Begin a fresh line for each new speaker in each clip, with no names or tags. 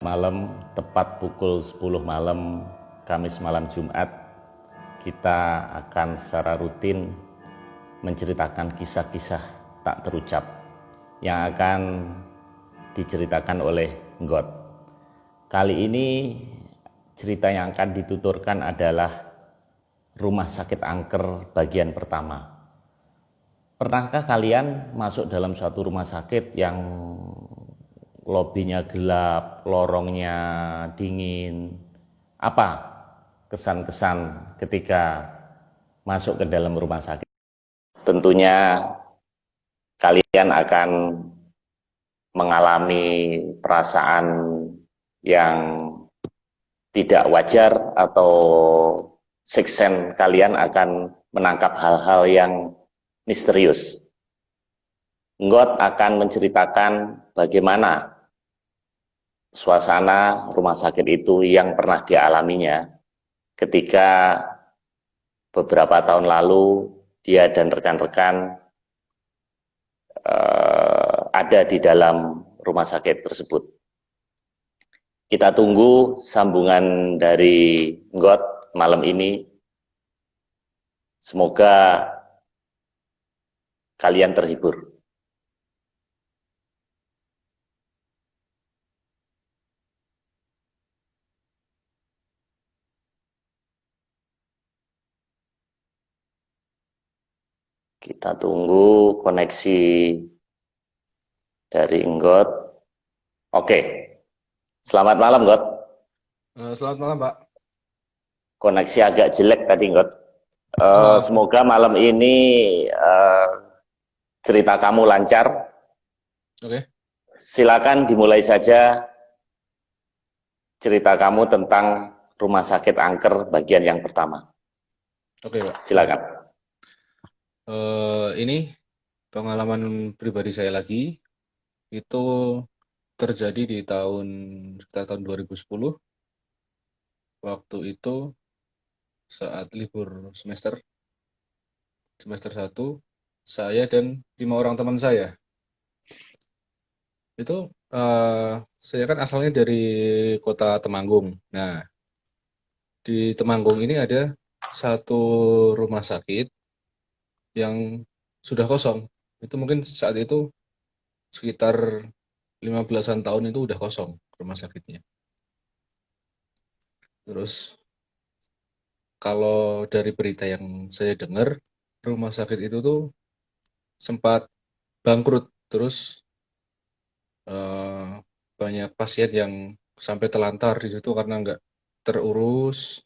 malam, tepat pukul 10 malam, Kamis malam Jumat, kita akan secara rutin menceritakan kisah-kisah tak terucap yang akan diceritakan oleh Nggot. Kali ini cerita yang akan dituturkan adalah Rumah Sakit Angker bagian pertama. Pernahkah kalian masuk dalam suatu rumah sakit yang lobinya gelap, lorongnya dingin? Apa kesan-kesan ketika masuk ke dalam rumah sakit? Tentunya kalian akan mengalami perasaan yang tidak wajar, atau sixth sense kalian akan menangkap hal-hal yang misterius. Nggot akan menceritakan bagaimana suasana rumah sakit itu yang pernah dialaminya ketika beberapa tahun lalu dia dan rekan-rekan ada di dalam rumah sakit tersebut. Kita tunggu sambungan dari Nggot malam ini. Semoga kalian terhibur. Kita tunggu koneksi dari Nggot. Oke. Selamat malam, Nggot.
Selamat malam, Pak.
Koneksi agak jelek tadi, Nggot.
Oh,
Semoga malam ini cerita kamu lancar.
oke.
Silakan dimulai saja cerita kamu tentang Rumah Sakit Angker bagian yang pertama.
Oke, Pak.
Silakan.
Ini pengalaman pribadi saya lagi. Itu terjadi di sekitar tahun 2010. Waktu itu saat libur semester 1, saya dan 5 orang teman saya. Itu saya kan asalnya dari kota Temanggung. Nah, di Temanggung ini ada satu rumah sakit yang sudah kosong. Itu mungkin saat itu sekitar 15-an tahun itu udah kosong rumah sakitnya. Terus kalau dari berita yang saya dengar, rumah sakit itu tuh sempat bangkrut. Terus eh, banyak pasien yang sampai telantar di situ karena nggak terurus,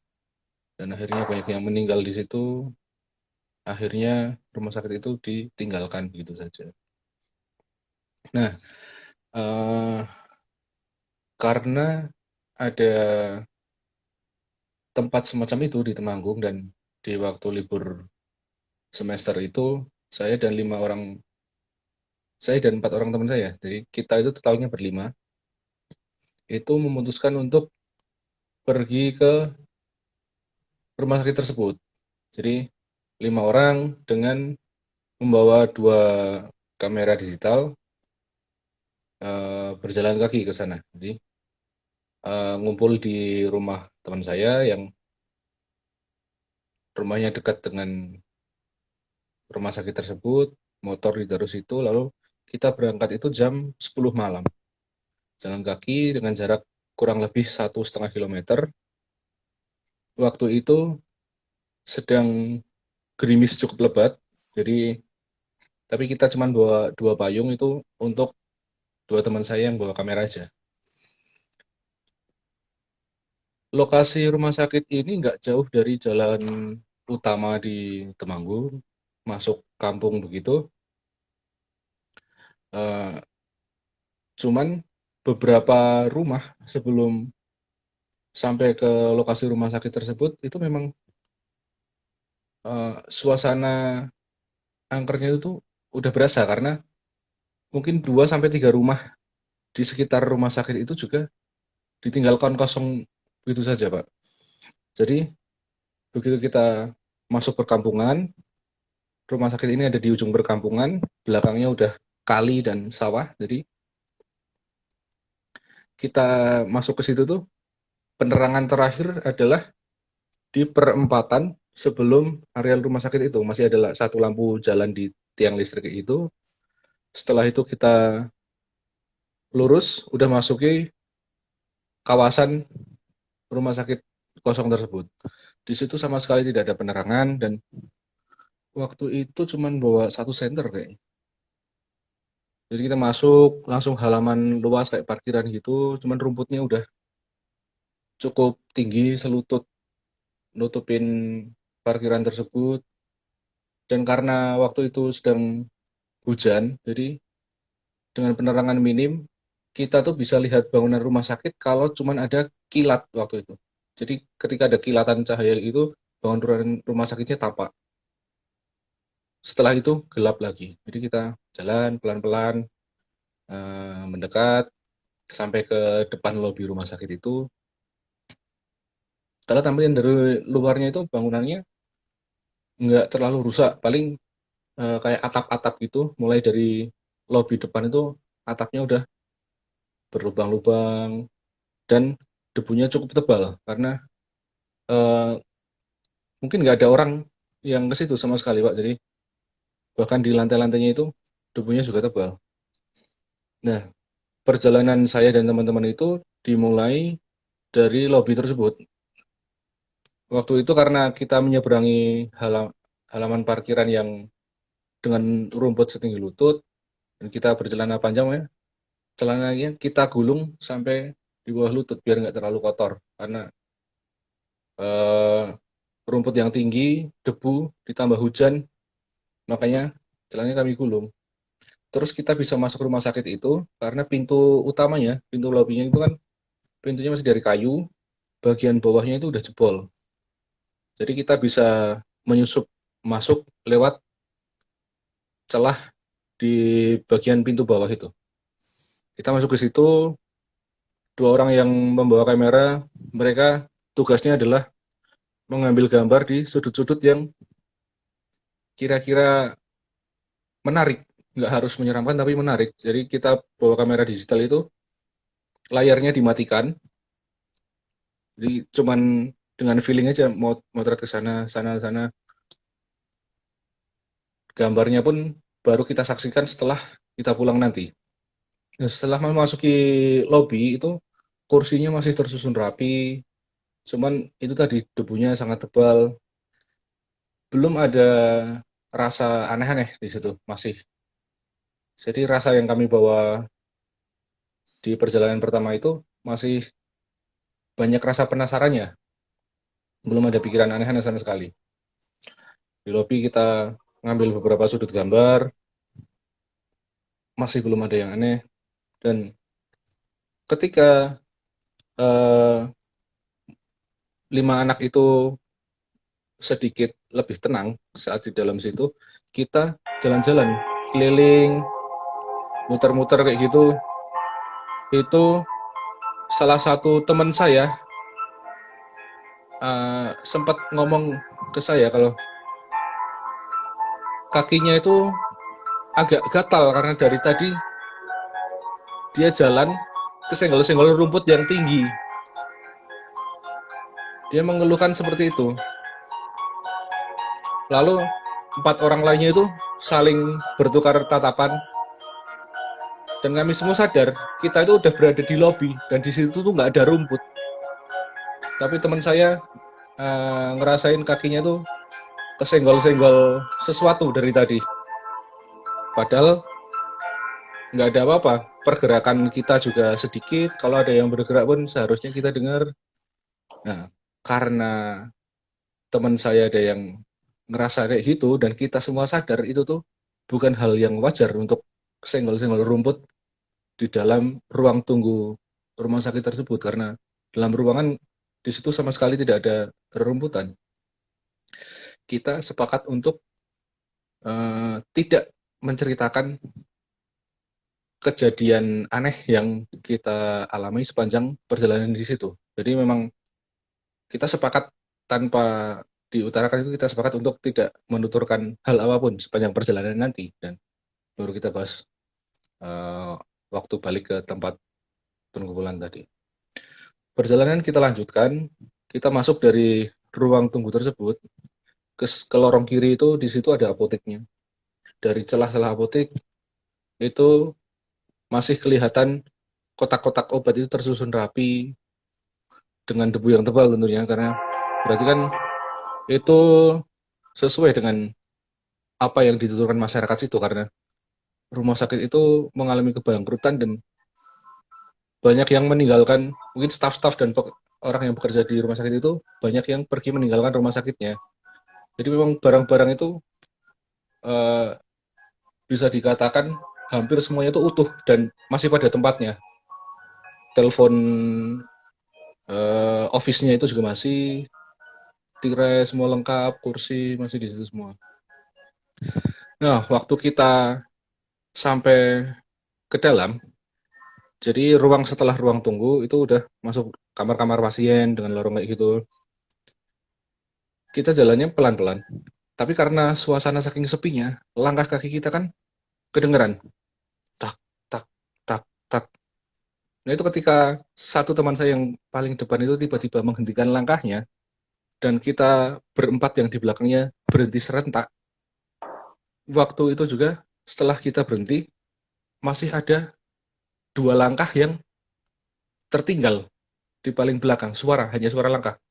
dan akhirnya banyak yang meninggal di situ. Akhirnya rumah sakit itu ditinggalkan begitu saja. Nah, eh, karena ada tempat semacam itu di Temanggung, dan di waktu libur semester itu saya dan 4 orang teman saya, jadi kita itu totalnya berlima, itu memutuskan untuk pergi ke rumah sakit tersebut. Jadi 5 orang dengan membawa 2 kamera digital, berjalan kaki ke sana. Jadi ngumpul di rumah teman saya yang rumahnya dekat dengan rumah sakit tersebut. Motor ditaruh situ, lalu kita berangkat itu jam 10 malam. Jalan kaki dengan jarak kurang lebih 1,5 kilometer. Waktu itu sedang gerimis cukup lebat, jadi tapi kita cuma bawa 2 payung itu untuk 2 teman saya yang bawa kamera aja. Lokasi rumah sakit ini nggak jauh dari jalan utama di Temanggung, masuk kampung begitu. Eh, Cuman beberapa rumah sebelum sampai ke lokasi rumah sakit tersebut itu memang suasana angkernya itu tuh udah berasa, karena mungkin 2 sampai 3 rumah di sekitar rumah sakit itu juga ditinggalkan kosong begitu saja, Pak. Jadi begitu kita masuk perkampungan, rumah sakit ini ada di ujung perkampungan, belakangnya udah kali dan sawah. Jadi kita masuk ke situ tuh penerangan terakhir adalah di perempatan sebelum area rumah sakit itu masih ada satu lampu jalan di tiang listrik itu. Setelah itu kita lurus, udah masuki kawasan rumah sakit kosong tersebut. Di situ sama sekali tidak ada penerangan dan waktu itu cuman bawa satu senter kayaknya. Jadi kita masuk langsung halaman luas kayak parkiran gitu, cuman rumputnya udah cukup tinggi selutut nutupin parkiran tersebut. Dan karena waktu itu sedang hujan, jadi dengan penerangan minim kita tuh bisa lihat bangunan rumah sakit kalau cuman ada kilat waktu itu. Jadi ketika ada kilatan cahaya itu bangunan rumah sakitnya tampak. Setelah itu gelap lagi. Jadi kita jalan pelan-pelan mendekat sampai ke depan lobi rumah sakit itu. Kalau tampilan dari luarnya itu bangunannya nggak terlalu rusak, paling kayak atap-atap gitu. Mulai dari lobi depan itu atapnya udah berlubang-lubang dan debunya cukup tebal karena eh, mungkin nggak ada orang yang ke situ sama sekali, Pak. Jadi bahkan di lantai-lantainya itu debunya juga tebal. Nah, perjalanan saya dan teman-teman itu dimulai dari lobi tersebut. Waktu itu karena kita menyeberangi halaman parkiran yang dengan rumput setinggi lutut, dan kita bercelana panjang ya, celananya kita gulung sampai di bawah lutut biar nggak terlalu kotor. Karena eh, rumput yang tinggi, debu, ditambah hujan, makanya celananya kami gulung. Terus kita bisa masuk rumah sakit itu karena pintu utamanya, pintu lobinya itu kan pintunya masih dari kayu, bagian bawahnya itu udah jebol. Jadi kita bisa menyusup masuk lewat celah di bagian pintu bawah itu. Kita masuk ke situ, dua orang yang membawa kamera, mereka tugasnya adalah mengambil gambar di sudut-sudut yang kira-kira menarik, nggak harus menyeramkan tapi menarik. Jadi kita bawa kamera digital itu, layarnya dimatikan, jadi cuman dengan feeling aja mau motret ke sana, sana, sana. Gambarnya pun baru kita saksikan setelah kita pulang nanti. Nah, setelah memasuki lobi itu kursinya masih tersusun rapi, cuman itu tadi debunya sangat tebal, belum ada rasa aneh-aneh di situ masih. Jadi rasa yang kami bawa di perjalanan pertama itu masih banyak rasa penasarannya, belum ada pikiran aneh-aneh sama sekali. Di lobi kita ngambil beberapa sudut gambar, masih belum ada yang aneh. Dan ketika eh, 5 anak itu sedikit lebih tenang saat di dalam situ, kita jalan-jalan keliling, muter-muter kayak gitu. Itu salah satu teman saya sempat ngomong ke saya kalau kakinya itu agak gatal karena dari tadi dia jalan kesenggol-senggol rumput yang tinggi. Dia mengeluhkan seperti itu. Lalu 4 orang lainnya itu saling bertukar tatapan dan kami semua sadar kita itu udah berada di lobi dan di situ tuh nggak ada rumput. Tapi teman saya ngerasain kakinya tuh kesenggol-senggol sesuatu dari tadi. Padahal nggak ada apa-apa. Pergerakan kita juga sedikit. Kalau ada yang bergerak pun seharusnya kita dengar. Nah, karena teman saya ada yang ngerasa kayak gitu dan kita semua sadar itu tuh bukan hal yang wajar untuk senggol-senggol rumput di dalam ruang tunggu rumah sakit tersebut karena dalam ruangan di situ sama sekali tidak ada rerumputan. Kita sepakat untuk tidak menceritakan kejadian aneh yang kita alami sepanjang perjalanan di situ. Jadi memang kita sepakat tanpa diutarakan itu kita sepakat untuk tidak menuturkan hal apapun sepanjang perjalanan nanti dan baru kita bahas uh, waktu balik ke tempat pengumpulan tadi. Perjalanan kita lanjutkan, kita masuk dari ruang tunggu tersebut ke lorong kiri itu, di situ ada apoteknya. Dari celah-celah apotek itu masih kelihatan kotak-kotak obat itu tersusun rapi dengan debu yang tebal tentunya, karena berarti kan itu sesuai dengan apa yang dituturkan masyarakat situ, karena rumah sakit itu mengalami kebangkrutan dan banyak yang meninggalkan, mungkin staf-staf dan orang yang bekerja di rumah sakit itu banyak yang pergi meninggalkan rumah sakitnya. Jadi memang barang-barang itu eh, bisa dikatakan hampir semuanya itu utuh dan masih pada tempatnya. Telepon office-nya itu juga masih, tirai semua lengkap, kursi masih di situ semua. Nah, waktu kita sampai ke dalam, jadi ruang setelah ruang tunggu itu udah masuk kamar-kamar pasien dengan lorong kayak gitu. Kita jalannya pelan-pelan. Tapi karena suasana saking sepinya, langkah kaki kita kan kedengeran. Tak, tak, tak, tak. Nah itu ketika satu teman saya yang paling depan itu tiba-tiba menghentikan langkahnya, dan kita berempat yang di belakangnya berhenti serentak. Waktu itu juga setelah kita berhenti, masih ada dua langkah yang tertinggal di paling belakang. Hanya suara langkah.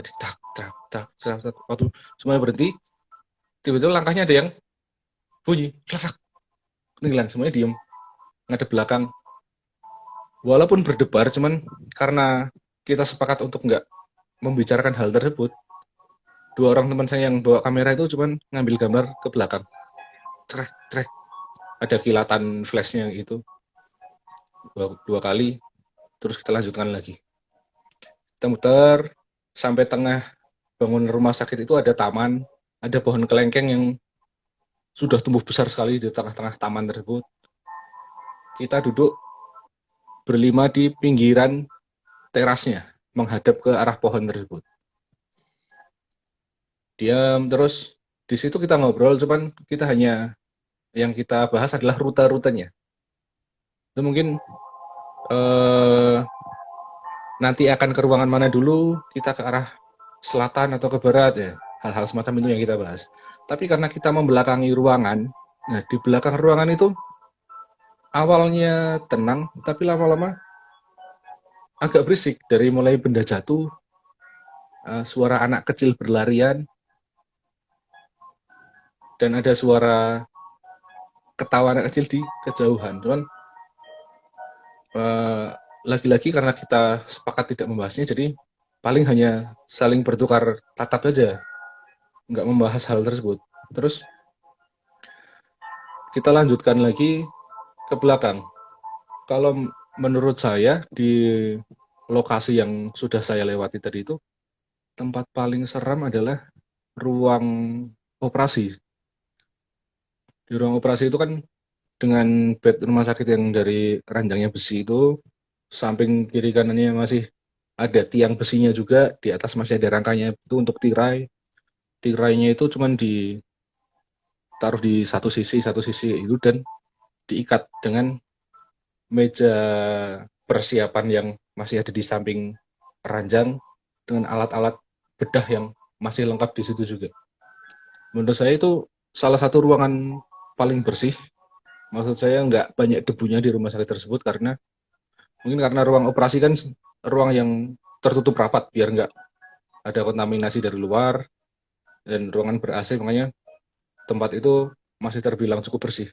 Jadi tak, tak, tak, tak, tak. Waktu semuanya berhenti, tiba-tiba langkahnya ada yang bunyi. Klak, ketinggalan, semuanya diem. Ngadep belakang. Walaupun berdebar, cuman karena kita sepakat untuk nggak membicarakan hal tersebut, dua orang teman saya yang bawa kamera itu cuman ngambil gambar ke belakang. Trek, trek. Ada kilatan flashnya gitu. Dua kali, terus kita lanjutkan lagi. Kita muter, sampai tengah bangun rumah sakit itu ada taman, ada pohon kelengkeng yang sudah tumbuh besar sekali di tengah-tengah taman tersebut. Kita duduk berlima di pinggiran terasnya, menghadap ke arah pohon tersebut. Diam terus, di situ kita ngobrol, cuman kita hanya, yang kita bahas adalah rute-rutenya. Itu mungkin nanti akan ke ruangan mana dulu, kita ke arah selatan atau ke barat ya, hal-hal semacam itu yang kita bahas. Tapi karena kita membelakangi ruangan, nah di belakang ruangan itu awalnya tenang, tapi lama-lama agak berisik, dari mulai benda jatuh, suara anak kecil berlarian, dan ada suara ketawa anak kecil di kejauhan. Cuman lagi-lagi karena kita sepakat tidak membahasnya, jadi paling hanya saling bertukar tatap saja, nggak membahas hal tersebut. Terus kita lanjutkan lagi ke belakang. Kalau menurut saya di lokasi yang sudah saya lewati tadi itu, tempat paling seram adalah ruang operasi. Di ruang operasi itu kan dengan bed rumah sakit yang dari ranjangnya besi itu, samping kiri kanannya masih ada tiang besinya juga, di atas masih ada rangkanya itu untuk tirai. Tirainya itu cuman ditaruh di satu sisi itu, dan diikat dengan meja persiapan yang masih ada di samping ranjang dengan alat-alat bedah yang masih lengkap di situ juga. Menurut saya itu salah satu ruangan paling bersih. Maksud saya nggak banyak debunya di rumah sakit tersebut, karena mungkin karena ruang operasi kan ruang yang tertutup rapat biar nggak ada kontaminasi dari luar, dan ruangan ber-AC, makanya tempat itu masih terbilang cukup bersih.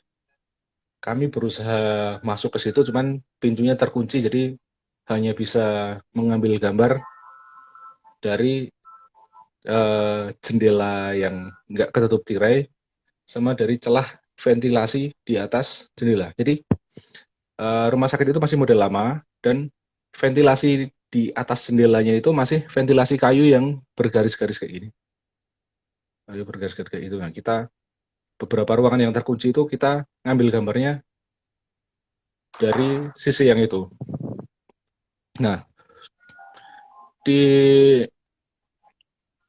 Kami berusaha masuk ke situ, cuman pintunya terkunci, jadi hanya bisa mengambil gambar dari jendela yang nggak ketutup tirai, sama dari celah ventilasi di atas jendela. Jadi rumah sakit itu masih model lama, dan ventilasi di atas jendelanya itu masih ventilasi kayu yang bergaris-garis kayak gini. Kayu bergaris-garis kayak gitu. Nah, kita beberapa ruangan yang terkunci itu kita ngambil gambarnya dari sisi yang itu. Nah,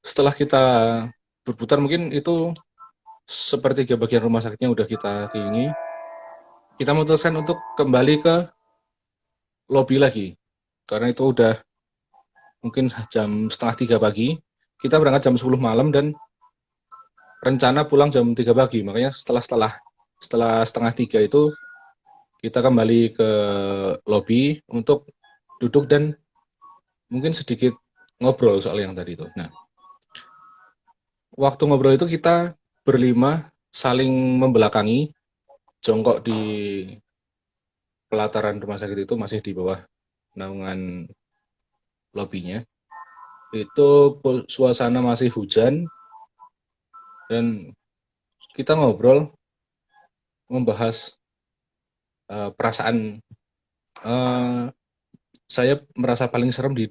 setelah kita berputar, mungkin itu sepertiga bagian rumah sakitnya udah kita kelilingi. Kita memutuskan untuk kembali ke lobby lagi. Karena itu udah mungkin jam setengah 3 pagi. Kita berangkat jam 10 malam dan rencana pulang jam 3 pagi. Makanya setelah setengah 3 itu kita kembali ke lobby untuk duduk dan mungkin sedikit ngobrol soal yang tadi itu. Nah, waktu ngobrol itu kita berlima saling membelakangi, jongkok di pelataran rumah sakit itu masih di bawah naungan lobbynya. Itu suasana masih hujan dan kita ngobrol membahas perasaan saya merasa paling serem di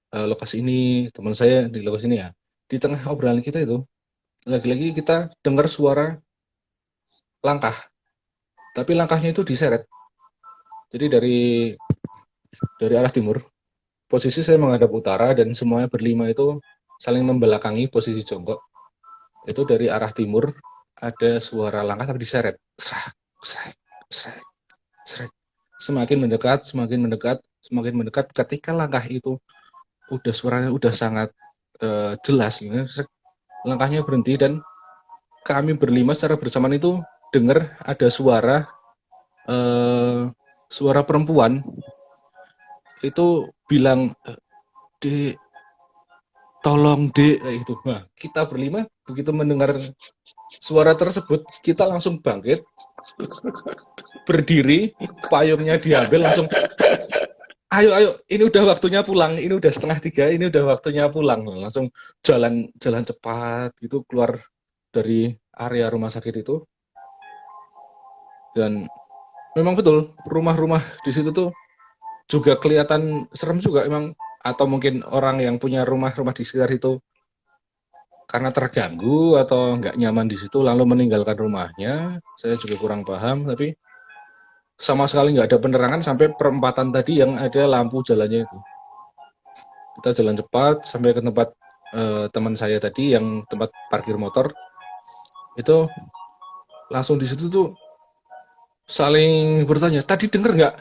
lokasi ini, teman saya di lokasi ini ya. Di tengah obrolan kita itu, lagi-lagi kita dengar suara langkah, tapi langkahnya itu diseret. Jadi dari arah timur, posisi saya menghadap utara dan semuanya berlima itu saling membelakangi posisi jongkok. Itu dari arah timur ada suara langkah tapi diseret. Srek, srek, srek, srek. Semakin mendekat, semakin mendekat, semakin mendekat. Ketika langkah itu suaranya udah sangat jelas, langkahnya berhenti dan kami berlima secara bersamaan itu dengar ada suara perempuan itu bilang, "Dek, tolong dek," kayak gitu. Nah, kita berlima begitu mendengar suara tersebut, kita langsung bangkit, berdiri, payungnya diambil, langsung, ayo, ayo, ini udah waktunya pulang, ini udah setengah 3, ini udah waktunya pulang. Langsung jalan cepat gitu keluar dari area rumah sakit itu. Dan memang betul, rumah-rumah di situ tuh juga kelihatan serem juga emang, atau mungkin orang yang punya rumah-rumah di sekitar itu karena terganggu atau nggak nyaman di situ lalu meninggalkan rumahnya, saya juga kurang paham, tapi sama sekali nggak ada penerangan sampai perempatan tadi yang ada lampu jalannya itu. Kita jalan cepat sampai ke tempat teman saya tadi yang tempat parkir motor, itu langsung di situ tuh saling bertanya, tadi denger nggak?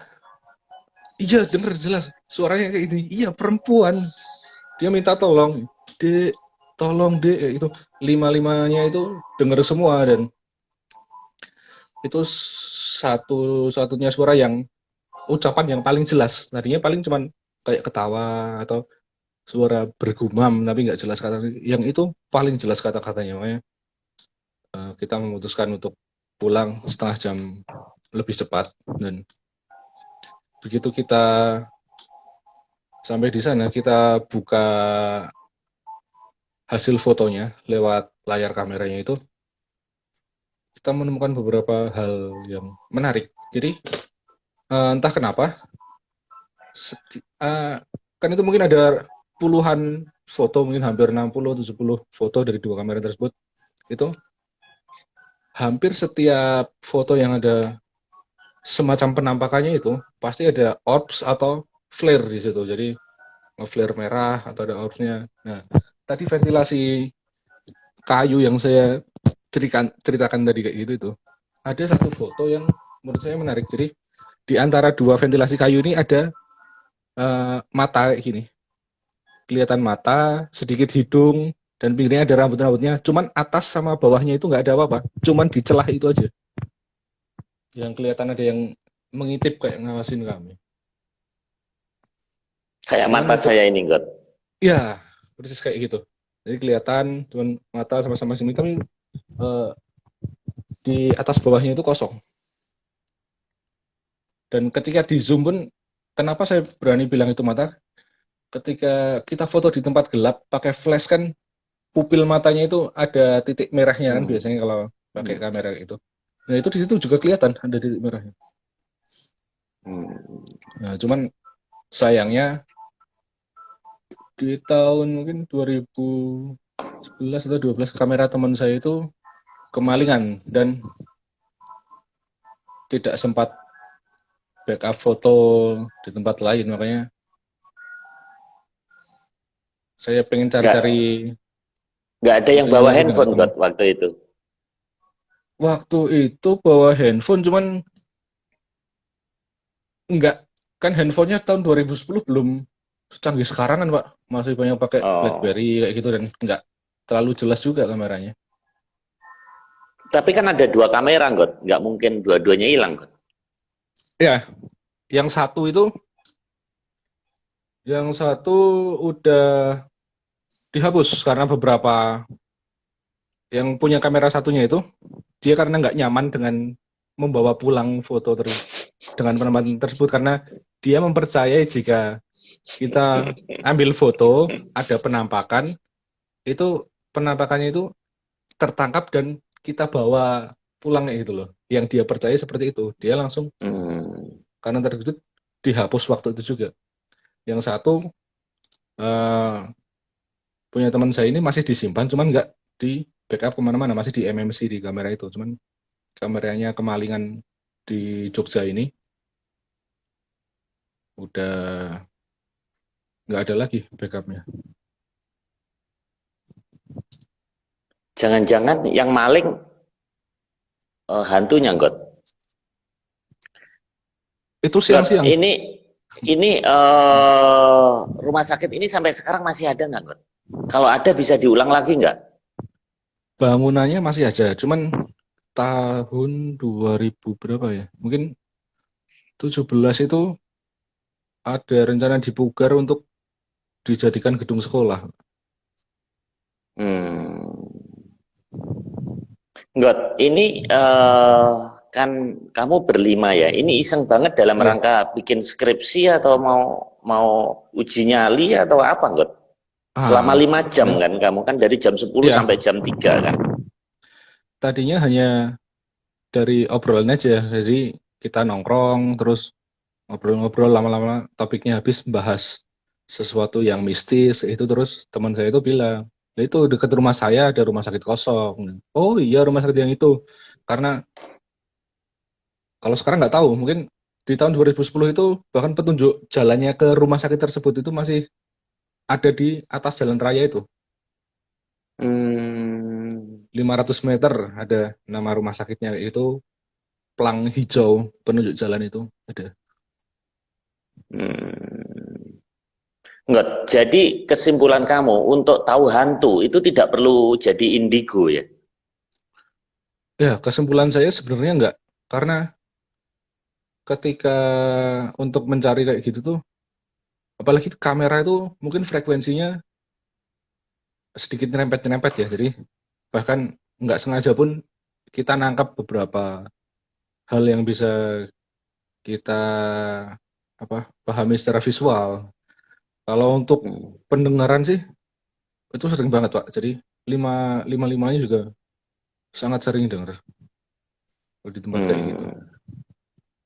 Iya denger jelas, suaranya kayak ini, iya perempuan, dia minta tolong, dek, tolong dek, itu lima-limanya itu denger semua dan itu satu-satunya suara yang ucapan yang paling jelas. Tadinya paling cuman kayak ketawa atau suara bergumam tapi nggak jelas kata. Yang itu paling jelas kata-katanya. Makanya kita memutuskan untuk pulang setengah jam lebih cepat dan begitu kita sampai di sana kita buka hasil fotonya lewat layar kameranya itu kita menemukan beberapa hal yang menarik. Jadi entah kenapa kan itu mungkin ada puluhan foto, mungkin hampir 60-70 foto dari dua kamera tersebut. Itu hampir setiap foto yang ada semacam penampakannya itu pasti ada orbs atau flare di situ. Jadi flare merah atau ada orbsnya. Nah, tadi ventilasi kayu yang saya ceritakan tadi kayak gitu itu, ada satu foto yang menurut saya menarik. Jadi di antara dua ventilasi kayu ini ada mata kayak gini, kelihatan mata, sedikit hidung, dan pinggirnya ada rambut-rambutnya. Cuman atas sama bawahnya itu nggak ada apa-apa. Cuman di celah itu aja. Yang kelihatan ada yang mengintip kayak ngawasin kami.
Kayak
Cuman
mata
untuk,
saya ini, God.
ya, persis kayak gitu. Jadi kelihatan, cuman mata sama-sama sini, tapi di atas bawahnya itu kosong. Dan ketika di zoom pun, kenapa saya berani bilang itu mata? Ketika kita foto di tempat gelap, pakai flash kan, pupil matanya itu ada titik merahnya kan biasanya kalau pakai kamera itu. Nah itu di situ juga kelihatan ada titik merahnya. Nah, cuman sayangnya di tahun mungkin 2011 atau 12 kamera teman saya itu kemalingan dan tidak sempat backup foto di tempat lain, makanya saya pengen cari-cari.
Nggak ada yang bawa handphone, God, waktu itu.
Waktu itu bawa handphone, cuman nggak Kan handphonenya tahun 2010 belum secanggih sekarang kan Pak, masih banyak pakai
Oh.
BlackBerry kayak gitu dan nggak terlalu jelas juga kameranya.
Tapi kan ada dua kamera, Got. Nggak mungkin dua-duanya hilang, Got.
Ya, yang satu itu, yang satu udah dihapus karena beberapa yang punya kamera satunya itu dia karena nggak nyaman dengan membawa pulang foto dengan penempatan tersebut karena dia mempercayai jika kita ambil foto ada penampakan itu penampakannya itu tertangkap dan kita bawa pulang kayak gitu loh. Yang dia percaya seperti itu. Dia langsung
Hmm.
karena tersebut dihapus waktu itu juga. Yang satu eh, punya teman saya ini masih disimpan, cuman nggak di backup kemana-mana, masih di MMC di kamera itu. Cuman kameranya kemalingan di Jogja ini udah nggak ada lagi backupnya.
Jangan-jangan yang maling hantunya, Got.
Itu
Got,
siang-siang.
ini rumah sakit ini sampai sekarang masih ada nggak, Got? Kalau ada bisa diulang lagi nggak?
Bangunannya masih aja, cuman tahun 2000 berapa ya? Mungkin 17 itu ada rencana dipugar untuk dijadikan gedung sekolah.
Hmm. Nggak, kan kamu berlima ya. Ini iseng banget dalam
Iya.
rangka bikin skripsi atau mau mau uji nyali atau apa, Nggak? Selama
Ah,
5 jam kan kamu kan dari jam 10
ya,
sampai jam 3 kan.
tadinya hanya dari obrolan aja. Jadi kita nongkrong, terus ngobrol-ngobrol lama-lama topiknya habis bahas sesuatu yang mistis itu terus teman saya itu bilang, "Lah itu dekat rumah saya ada rumah sakit kosong." Oh iya rumah sakit yang itu. Karena kalau sekarang nggak tahu, mungkin di tahun 2010 itu bahkan petunjuk jalannya ke rumah sakit tersebut itu masih ada di atas jalan raya itu.
Hmm.
500 meter ada nama rumah sakitnya itu pelang hijau penunjuk jalan itu ada.
Hmm. Nggak. Jadi kesimpulan kamu untuk tahu hantu itu tidak perlu jadi indigo ya.
Ya, kesimpulan saya sebenarnya nggak. Karena ketika untuk mencari kayak gitu tuh, apalagi kamera itu mungkin frekuensinya sedikit nyerempet-nyerempet ya. Jadi bahkan nggak sengaja pun kita nangkap beberapa hal yang bisa kita apa pahami secara visual. Kalau untuk
Hmm.
pendengaran sih itu sering banget Pak. Jadi limanya juga sangat sering dengar di tempat kayak gitu.
Hmm.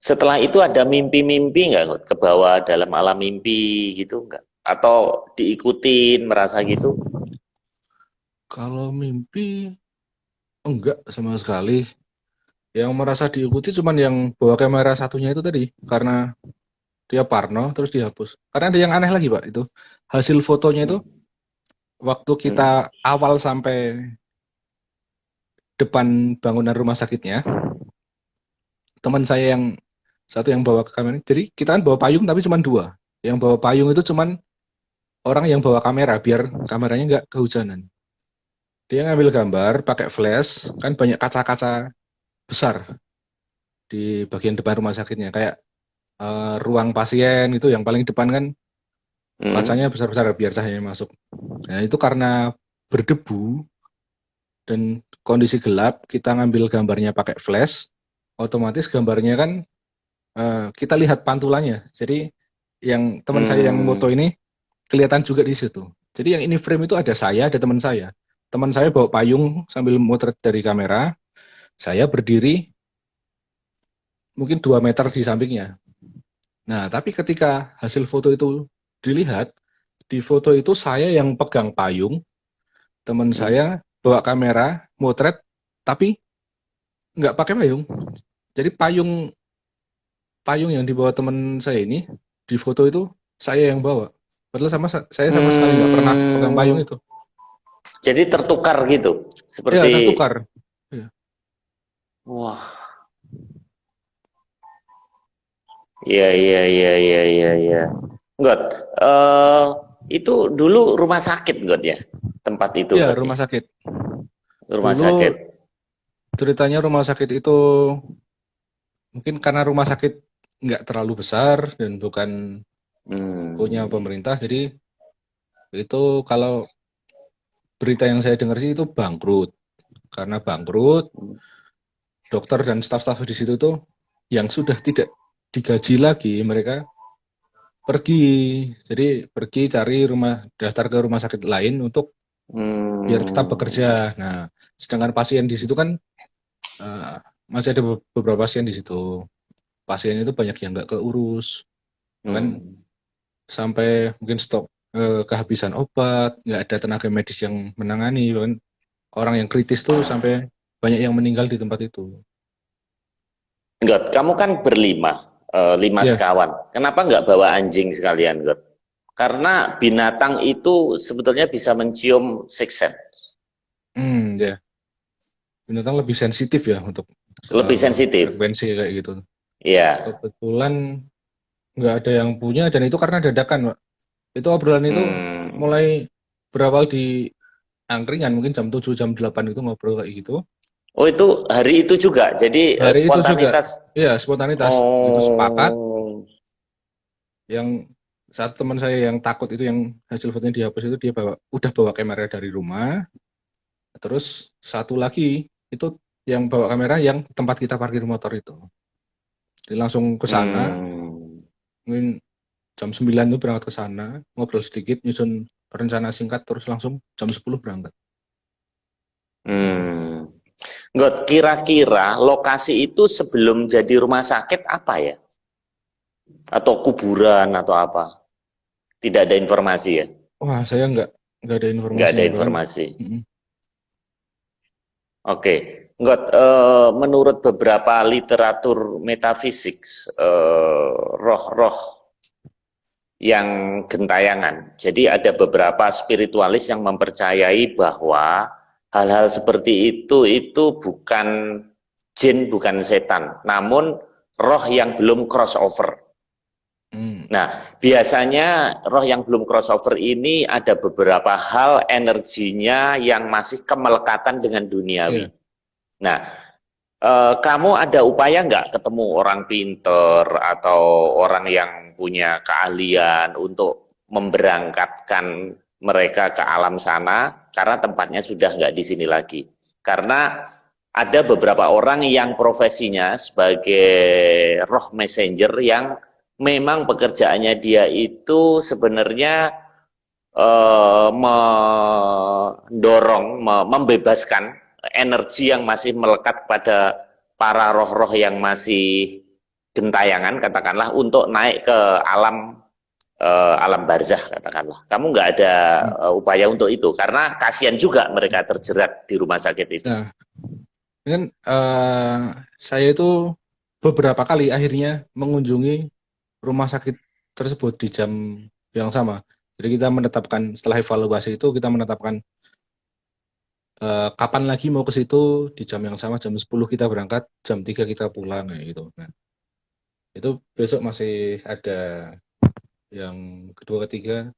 Setelah itu ada mimpi-mimpi nggak Ngut? Ke bawah dalam alam mimpi gitu nggak? Atau diikutin merasa gitu?
Kalau mimpi enggak sama sekali. Yang merasa diikuti cuman yang bawa kamera satunya itu tadi karena dia parno terus dihapus. Karena ada yang aneh lagi Pak itu hasil fotonya itu
Hmm.
waktu kita
Hmm.
awal sampai depan bangunan rumah sakitnya teman saya yang satu yang bawa ke kamera. Jadi kita kan bawa payung tapi cuma dua. Yang bawa payung itu cuman orang yang bawa kamera biar kameranya nggak kehujanan. Dia ngambil gambar pakai flash kan banyak kaca-kaca besar di bagian depan rumah sakitnya kayak ruang pasien itu yang paling depan kan kacanya
Hmm.
besar-besar biar cahayanya masuk. Nah, itu karena berdebu dan kondisi gelap, kita ngambil gambarnya pakai flash, otomatis gambarnya kan kita lihat pantulannya. Jadi yang teman saya yang moto
Hmm.
ini kelihatan juga di situ. Jadi yang ini frame itu ada saya, ada teman saya. Teman saya bawa payung sambil motret dari kamera, saya berdiri mungkin 2 meter di sampingnya. Nah, tapi ketika hasil foto itu dilihat, di foto itu saya yang pegang payung, teman
Hmm.
saya bawa kamera, motret, tapi nggak pakai payung. Jadi payung payung yang dibawa teman saya ini di foto itu saya yang bawa. Padahal saya sama sekali nggak pernah pegang payung
Hmm.
itu.
Jadi tertukar gitu.
Ya
Seperti
tertukar. Ya.
wah, Iya, iya, iya, iya, iya, iya. Nggak, eh itu dulu rumah sakit nggak ya? Tempat itu
Iya,
berarti.
rumah sakit.
Rumah sakit.
Dulu ceritanya rumah sakit itu mungkin karena rumah sakit nggak terlalu besar dan bukan punya
Hmm.
pemerintah, jadi itu kalau berita yang saya dengar sih itu bangkrut. Karena bangkrut, dokter dan staf-staf di situ tuh yang sudah tidak digaji lagi, mereka pergi. Jadi pergi cari rumah, daftar ke rumah sakit lain untuk biar tetap
Hmm.
bekerja. Nah, sedangkan pasien di situ kan eh, masih ada beberapa pasien di situ. Pasien itu banyak yang nggak keurus, bahkan
Hmm.
sampai mungkin stok kehabisan obat, nggak ada tenaga medis yang menangani, bahkan orang yang kritis tuh sampai banyak yang meninggal di tempat itu.
Nggak, kamu kan berlima, lima
Ya,
sekawan. Kenapa nggak bawa anjing sekalian, Nggak? Karena binatang itu sebetulnya bisa mencium six sense.
ya, binatang lebih sensitif ya untuk
Lebih
soal
sensitif.
frekuensi kayak gitu.
Iya.
Kebetulan nggak ada yang punya dan itu karena dadakan, Pak. Itu obrolan itu
Hmm.
mulai berawal di angkringan, mungkin jam 7 jam 8 itu ngobrol kayak gitu.
Oh, itu hari itu juga. Jadi
Hari itu juga,
spontanitas.
ya spontanitas, itu sepakat.
Oh.
Yang saat teman saya yang takut itu yang hasil fotonya dihapus itu dia udah bawa kamera dari rumah. Terus satu lagi itu yang bawa kamera yang tempat kita parkir motor itu. Jadi langsung ke sana,
Hmm.
mungkin jam 9 itu berangkat ke sana, ngobrol sedikit, nyusun rencana singkat, terus langsung jam 10 berangkat.
Hmm. Nggak, kira-kira lokasi itu sebelum jadi rumah sakit apa ya? Atau kuburan atau apa? Tidak ada informasi ya?
Wah, saya nggak ada
Nggak ada
informasinya bahkan.
informasi.
Mm-mm.
Oke, Nggak, menurut beberapa literatur metafisik, roh-roh yang gentayangan. Jadi ada beberapa spiritualis yang mempercayai bahwa hal-hal seperti itu bukan jin, bukan setan, namun roh yang belum crossover.
Mm.
Nah, biasanya roh yang belum crossover ini ada beberapa hal energinya yang masih kemelekatan dengan duniawi.
Iya.
Nah, kamu ada upaya nggak ketemu orang pinter atau orang yang punya keahlian untuk memberangkatkan mereka ke alam sana karena tempatnya sudah nggak di sini lagi. Karena ada beberapa orang yang profesinya sebagai roh messenger yang memang pekerjaannya dia itu sebenarnya mendorong, membebaskan energi yang masih melekat pada para roh-roh yang masih gentayangan, katakanlah, untuk naik ke alam alam barzah, katakanlah. Kamu nggak ada
Mm.
upaya untuk itu, karena kasihan juga mereka terjerat di rumah sakit itu.
Nah, kan saya itu beberapa kali akhirnya mengunjungi rumah sakit tersebut di jam yang sama. Jadi kita menetapkan setelah evaluasi itu kita menetapkan kapan lagi mau ke situ di jam yang sama jam 10 kita berangkat, jam 3 kita pulang kayak gitu. Nah, itu besok masih ada yang kedua ketiga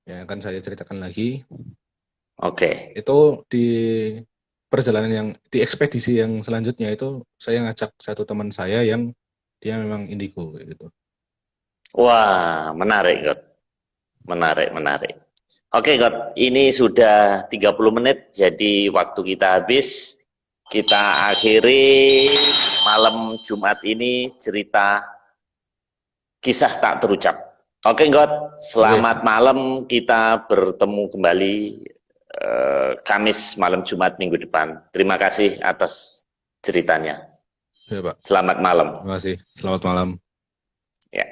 yang akan saya ceritakan lagi.
Oke.
Itu di perjalanan yang di ekspedisi yang selanjutnya itu saya ngajak satu teman saya yang dia memang indigo kayak gitu.
Wah, menarik, God. Menarik, menarik. Oke, God. Ini sudah 30 menit, jadi waktu kita habis. Kita akhiri malam Jumat ini cerita kisah tak terucap. Oke, God.
Oke,
Selamat malam. Kita bertemu kembali Kamis malam Jumat minggu depan. Terima kasih atas ceritanya.
ya Pak.
Selamat malam.
Terima kasih. Selamat malam.
Ya.